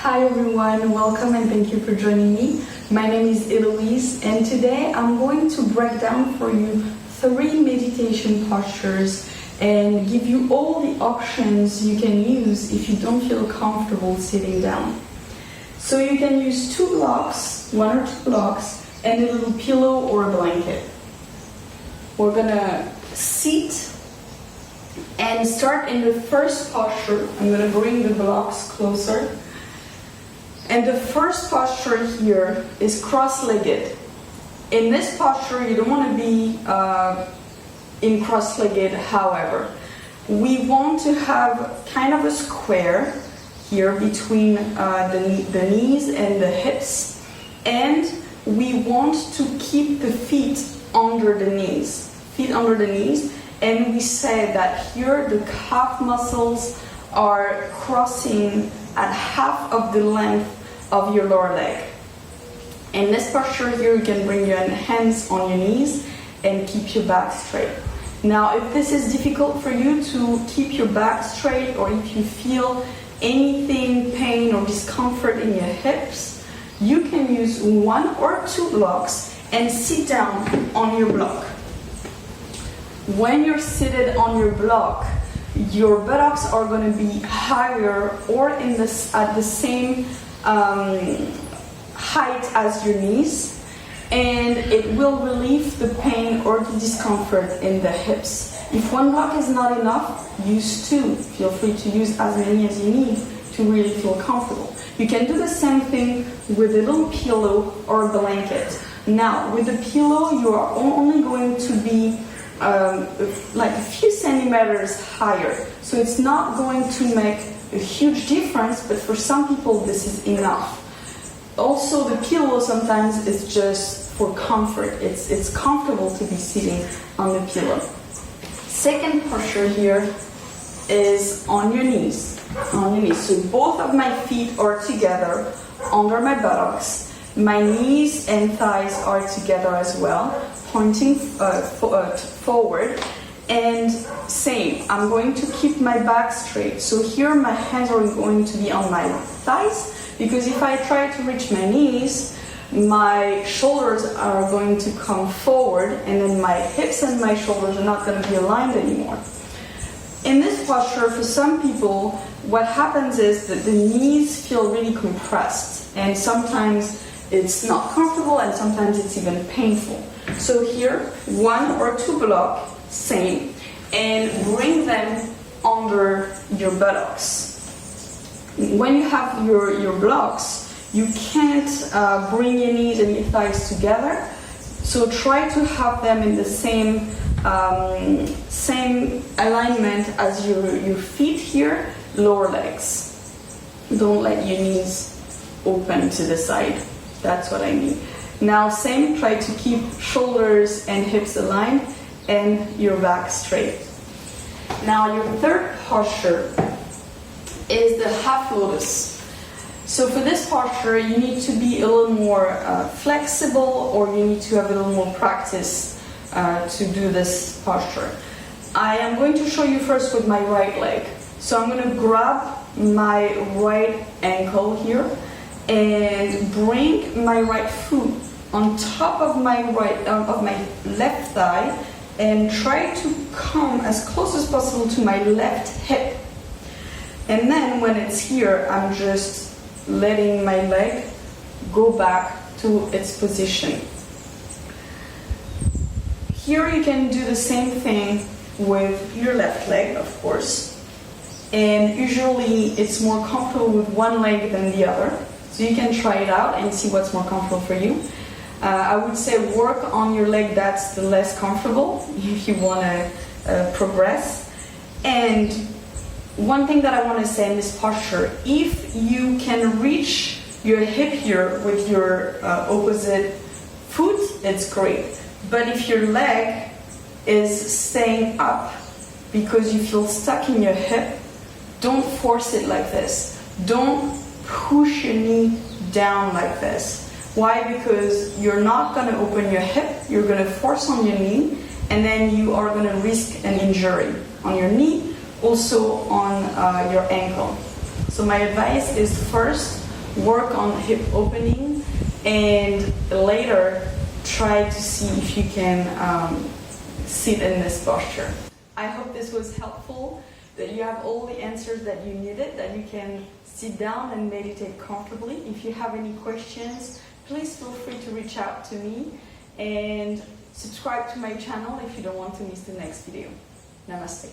Hi everyone, welcome and thank you for joining me. My name is Eloïse and today I'm going to break down for you 3 meditation postures and give you all the options you can use if you don't feel comfortable sitting down. So you can use 2 blocks, 1 or 2 blocks, and a little pillow or a blanket. We're gonna sit and start in the first posture. I'm gonna bring the blocks closer. And the first posture here is cross-legged. In this posture, you don't want to be in cross-legged, however. We want to have kind of a square here between the knees and the hips. And we want to keep the feet under the knees. And we say that here the calf muscles are crossing at half of the length of your lower leg. In this posture here, you can bring your hands on your knees and keep your back straight. Now, if this is difficult for you to keep your back straight, or if you feel anything, pain or discomfort in your hips, you can use 1 or 2 blocks and sit down on your block. When you're seated on your block, your buttocks are going to be higher or at the same height as your knees, and it will relieve the pain or the discomfort in the hips. If 1 block is not enough, use 2. Feel free to use as many as you need to really feel comfortable. You can do the same thing with a little pillow or a blanket. Now, with the pillow, you are only going to be like a few centimeters higher. So it's not going to make a huge difference, but for some people this is enough. Also, the pillow sometimes is just for comfort. It's comfortable to be sitting on the pillow. Second posture here is on your knees. So both of my feet are together under my buttocks. My knees and thighs are together as well, pointing forward. And same, I'm going to keep my back straight. So here my hands are going to be on my thighs, because if I try to reach my knees, my shoulders are going to come forward, and then my hips and my shoulders are not going to be aligned anymore. In this posture, for some people, what happens is that the knees feel really compressed, and sometimes it's not comfortable, and sometimes it's even painful. So here, 1 or 2 blocks, same, and bring them under your buttocks. When you have your blocks, you can't bring your knees and your thighs together, so try to have them in the same alignment as your feet here, lower legs. Don't let your knees open to the side. That's what I mean. Now, same, try to keep shoulders and hips aligned and your back straight. Now, your third posture is the half lotus. So for this posture, you need to be a little more flexible, or you need to have a little more practice to do this posture. I am going to show you first with my right leg. So I'm going to grab my right ankle here and bring my right foot on top of my left thigh, and try to come as close as possible to my left hip. And then when it's here, I'm just letting my leg go back to its position. Here you can do the same thing with your left leg, of course. And usually it's more comfortable with one leg than the other. So you can try it out and see what's more comfortable for you. I would say work on your leg that's the less comfortable if you want to progress. And one thing that I want to say in this posture, if you can reach your hip here with your opposite foot, it's great. But if your leg is staying up because you feel stuck in your hip, don't force it like this. Don't push your knee down like this. Why? Because you're not going to open your hip, you're going to force on your knee, and then you are going to risk an injury on your knee, also on your ankle. So my advice is first work on hip opening, and later try to see if you can sit in this posture. I hope this was helpful, that you have all the answers that you needed, that you can sit down and meditate comfortably. If you have any questions, please feel free to reach out to me, and subscribe to my channel if you don't want to miss the next video. Namaste.